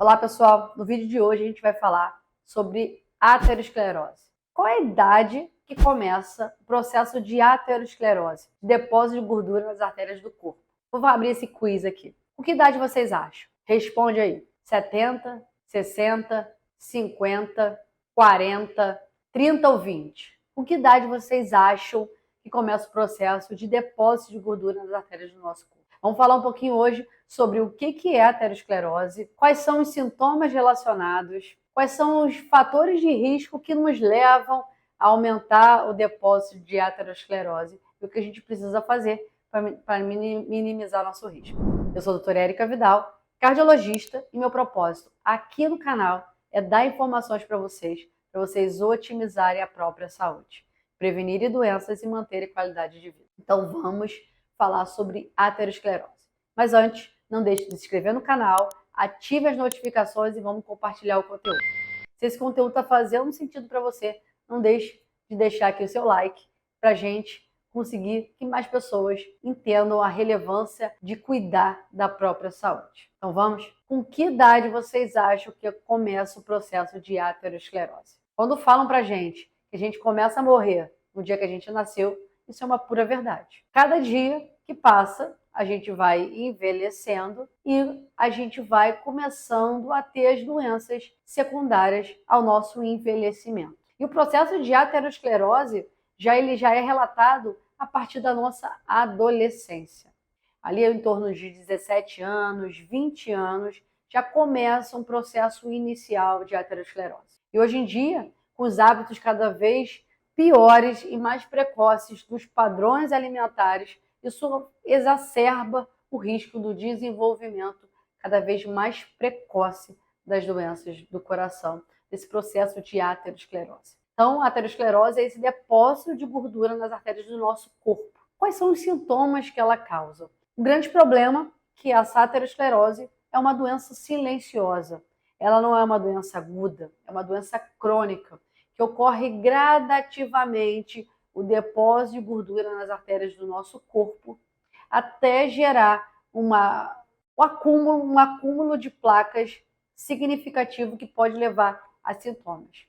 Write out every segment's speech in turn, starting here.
Olá pessoal, no vídeo de hoje a gente vai falar sobre aterosclerose. Qual é a idade que começa o processo de aterosclerose, depósito de gordura nas artérias do corpo? Vou abrir esse quiz aqui. Com que idade vocês acham? Responde aí. 70, 60, 50, 40, 30 ou 20? Com que idade vocês acham que começa o processo de depósito de gordura nas artérias do nosso corpo? Vamos falar um pouquinho hoje sobre o que é aterosclerose, quais são os sintomas relacionados, quais são os fatores de risco que nos levam a aumentar o depósito de aterosclerose e o que a gente precisa fazer para minimizar nosso risco. Eu sou a doutora Érica Vidal, cardiologista, e meu propósito aqui no canal é dar informações para vocês otimizarem a própria saúde, prevenirem doenças e manterem qualidade de vida. Então vamos falar sobre aterosclerose. Mas antes, não deixe de se inscrever no canal, ative as notificações e vamos compartilhar o conteúdo. Se esse conteúdo está fazendo sentido para você, não deixe de deixar aqui o seu like para a gente conseguir que mais pessoas entendam a relevância de cuidar da própria saúde. Então vamos? Com que idade vocês acham que começa o processo de aterosclerose? Quando falam para a gente que a gente começa a morrer no dia que a gente nasceu, isso é uma pura verdade. Cada dia que passa, a gente vai envelhecendo e a gente vai começando a ter as doenças secundárias ao nosso envelhecimento. E o processo de aterosclerose ele já é relatado a partir da nossa adolescência. Ali em torno de 17 anos, 20 anos, já começa um processo inicial de aterosclerose. E hoje em dia, com os hábitos cada vez piores e mais precoces dos padrões alimentares, isso exacerba o risco do desenvolvimento cada vez mais precoce das doenças do coração, desse processo de aterosclerose. Então, a aterosclerose é esse depósito de gordura nas artérias do nosso corpo. Quais são os sintomas que ela causa? O grande problema é que essa aterosclerose é uma doença silenciosa. Ela não é uma doença aguda, é uma doença crônica, que ocorre gradativamente o depósito de gordura nas artérias do nosso corpo, até gerar um acúmulo de placas significativo que pode levar a sintomas.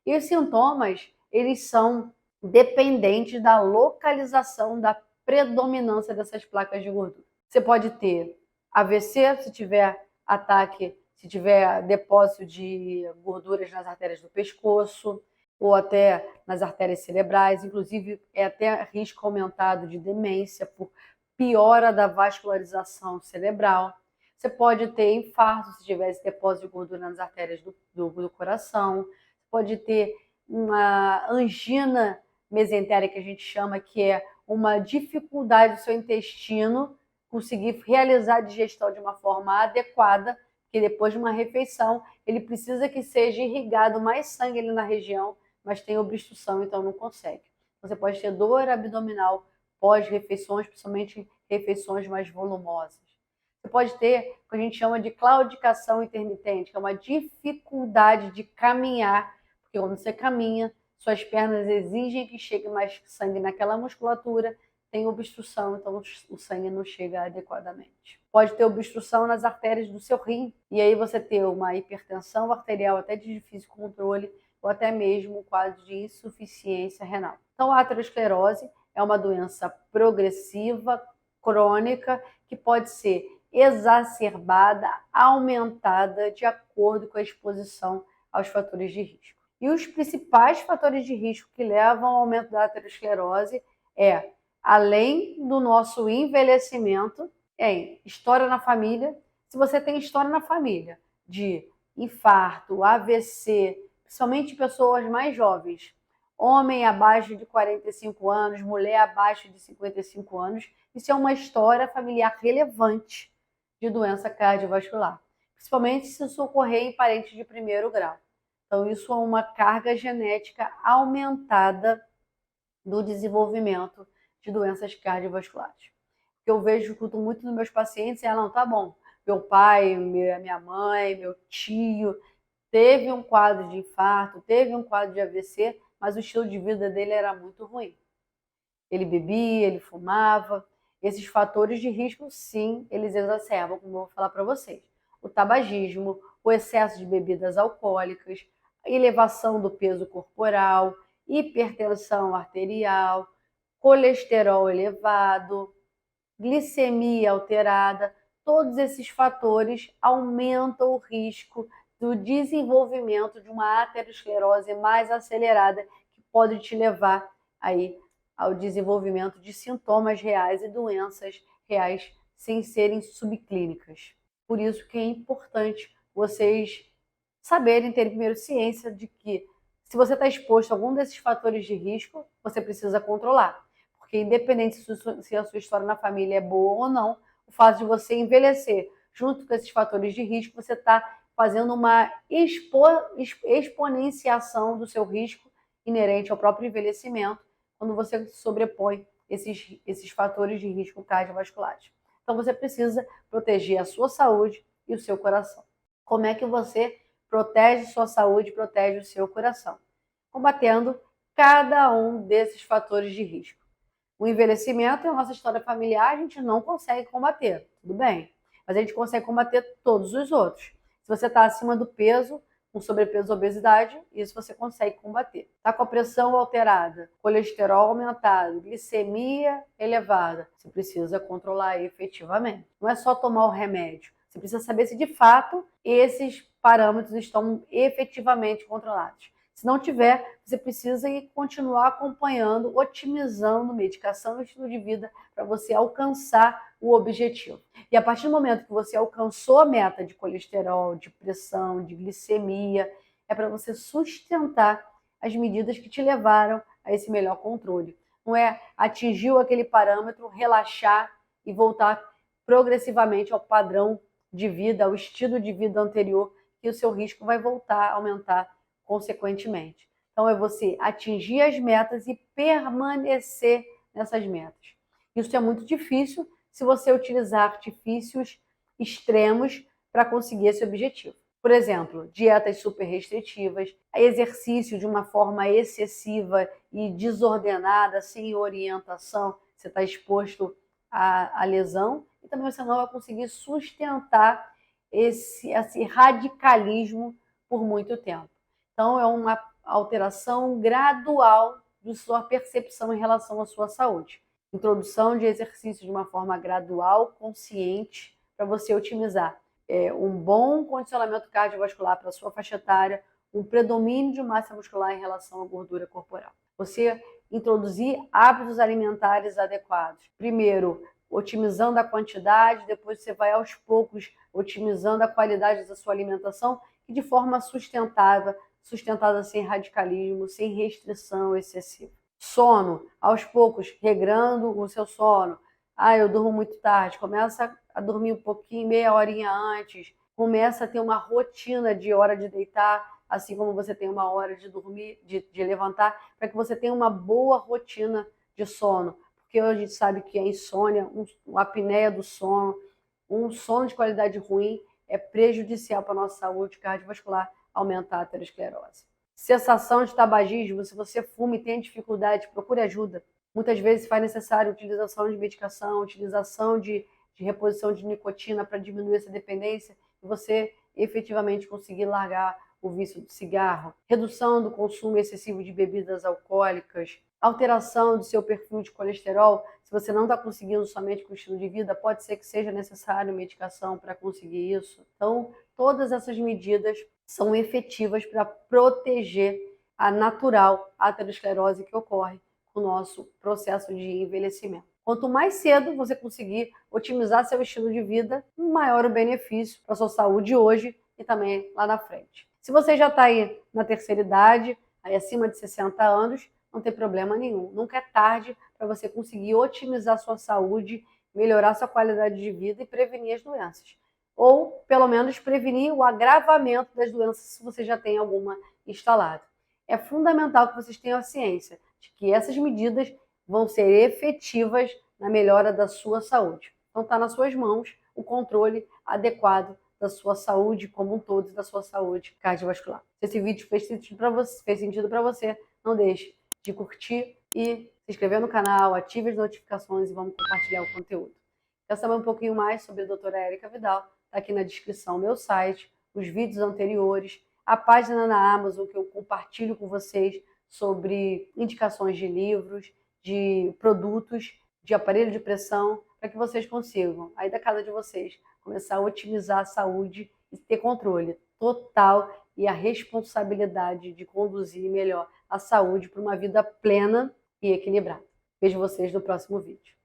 E os sintomas, eles são dependentes da localização, da predominância dessas placas de gordura. Você pode ter AVC, se tiver ataque, se tiver depósito de gorduras nas artérias do pescoço, ou até nas artérias cerebrais, inclusive é até risco aumentado de demência por piora da vascularização cerebral. Você pode ter infarto se tiver esse depósito de gordura nas artérias do coração. Você pode ter uma angina mesentérica, que a gente chama, que é uma dificuldade do seu intestino conseguir realizar a digestão de uma forma adequada, porque depois de uma refeição ele precisa que seja irrigado mais sangue ali na região, mas tem obstrução, então não consegue. Você pode ter dor abdominal pós-refeições, principalmente refeições mais volumosas. Você pode ter o que a gente chama de claudicação intermitente, que é uma dificuldade de caminhar, porque quando você caminha, suas pernas exigem que chegue mais sangue naquela musculatura, tem obstrução, então o sangue não chega adequadamente. Pode ter obstrução nas artérias do seu rim, e aí você ter uma hipertensão arterial até de difícil controle, ou até mesmo um quadro de insuficiência renal. Então, a aterosclerose é uma doença progressiva, crônica, que pode ser exacerbada, aumentada de acordo com a exposição aos fatores de risco. E os principais fatores de risco que levam ao aumento da aterosclerose é, além do nosso envelhecimento, história na família. Se você tem história na família de infarto, AVC, principalmente pessoas mais jovens, homem abaixo de 45 anos, mulher abaixo de 55 anos, isso é uma história familiar relevante de doença cardiovascular, principalmente se isso ocorrer em parentes de primeiro grau. Então, isso é uma carga genética aumentada do desenvolvimento de doenças cardiovasculares. O que eu vejo, escuto muito nos meus pacientes é, não, tá bom, meu pai, minha mãe, meu tio teve um quadro de infarto, teve um quadro de AVC, mas o estilo de vida dele era muito ruim. Ele bebia, ele fumava. Esses fatores de risco, sim, eles exacerbam, como eu vou falar para vocês. O tabagismo, o excesso de bebidas alcoólicas, elevação do peso corporal, hipertensão arterial, colesterol elevado, glicemia alterada. Todos esses fatores aumentam o risco do desenvolvimento de uma aterosclerose mais acelerada, que pode te levar aí ao desenvolvimento de sintomas reais e doenças reais sem serem subclínicas. Por isso que é importante vocês saberem, terem primeiro ciência de que se você está exposto a algum desses fatores de risco, você precisa controlar. Porque independente se a sua história na família é boa ou não, o fato de você envelhecer junto com esses fatores de risco, você está fazendo uma exponenciação do seu risco inerente ao próprio envelhecimento, quando você sobrepõe esses fatores de risco cardiovasculares. Então você precisa proteger a sua saúde e o seu coração. Como é que você protege sua saúde e protege o seu coração? Combatendo cada um desses fatores de risco. O envelhecimento é a nossa história familiar, a gente não consegue combater, tudo bem, mas a gente consegue combater todos os outros. Se você está acima do peso, com sobrepeso ou obesidade, isso você consegue combater. Está com a pressão alterada, colesterol aumentado, glicemia elevada, você precisa controlar efetivamente. Não é só tomar o remédio, você precisa saber se de fato esses parâmetros estão efetivamente controlados. Se não tiver, você precisa continuar acompanhando, otimizando medicação e estilo de vida para você alcançar o objetivo. E a partir do momento que você alcançou a meta de colesterol, de pressão, de glicemia, é para você sustentar as medidas que te levaram a esse melhor controle. Não é atingiu aquele parâmetro, relaxar e voltar progressivamente ao padrão de vida, ao estilo de vida anterior, que o seu risco vai voltar a aumentar consequentemente. Então, é você atingir as metas e permanecer nessas metas. Isso é muito difícil se você utilizar artifícios extremos para conseguir esse objetivo. Por exemplo, dietas super restritivas, exercício de uma forma excessiva e desordenada, sem orientação, você está exposto à lesão e também você não vai conseguir sustentar esse radicalismo por muito tempo. Então, é uma alteração gradual de sua percepção em relação à sua saúde. Introdução de exercício de uma forma gradual, consciente, para você otimizar um bom condicionamento cardiovascular para a sua faixa etária, um predomínio de massa muscular em relação à gordura corporal. Você introduzir hábitos alimentares adequados. Primeiro, otimizando a quantidade, depois você vai aos poucos otimizando a qualidade da sua alimentação e de forma sustentada sem radicalismo, sem restrição excessiva. Sono, aos poucos, regrando o seu sono. Eu durmo muito tarde, começa a dormir um pouquinho, meia horinha antes, começa a ter uma rotina de hora de deitar, assim como você tem uma hora de dormir, de levantar, para que você tenha uma boa rotina de sono. Porque hoje a gente sabe que a insônia, a apneia do sono, um sono de qualidade ruim é prejudicial para a nossa saúde cardiovascular, aumentar a aterosclerose. Cessação de tabagismo, se você fuma e tem dificuldade, procure ajuda. Muitas vezes faz necessário utilização de medicação, utilização de reposição de nicotina para diminuir essa dependência e você efetivamente conseguir largar o vício do cigarro. Redução do consumo excessivo de bebidas alcoólicas, alteração do seu perfil de colesterol. Se você não está conseguindo somente com o estilo de vida, pode ser que seja necessário medicação para conseguir isso. Então, todas essas medidas são efetivas para proteger a natural aterosclerose que ocorre com o nosso processo de envelhecimento. Quanto mais cedo você conseguir otimizar seu estilo de vida, maior o benefício para a sua saúde hoje e também lá na frente. Se você já está aí na terceira idade, aí acima de 60 anos, não tem problema nenhum. Nunca é tarde para você conseguir otimizar sua saúde, melhorar sua qualidade de vida e prevenir as doenças. Ou, pelo menos, prevenir o agravamento das doenças se você já tem alguma instalada. É fundamental que vocês tenham a ciência de que essas medidas vão ser efetivas na melhora da sua saúde. Então, está nas suas mãos o controle adequado da sua saúde como um todo e da sua saúde cardiovascular. Se esse vídeo fez sentido para você, não deixe de curtir e se inscrever no canal, ative as notificações e vamos compartilhar o conteúdo. Quer saber um pouquinho mais sobre a doutora Érica Vidal? Está aqui na descrição o meu site, os vídeos anteriores, a página na Amazon que eu compartilho com vocês sobre indicações de livros, de produtos, de aparelho de pressão, para que vocês consigam, aí da casa de vocês, começar a otimizar a saúde e ter controle total e a responsabilidade de conduzir melhor a saúde para uma vida plena e equilibrada. Vejo vocês no próximo vídeo.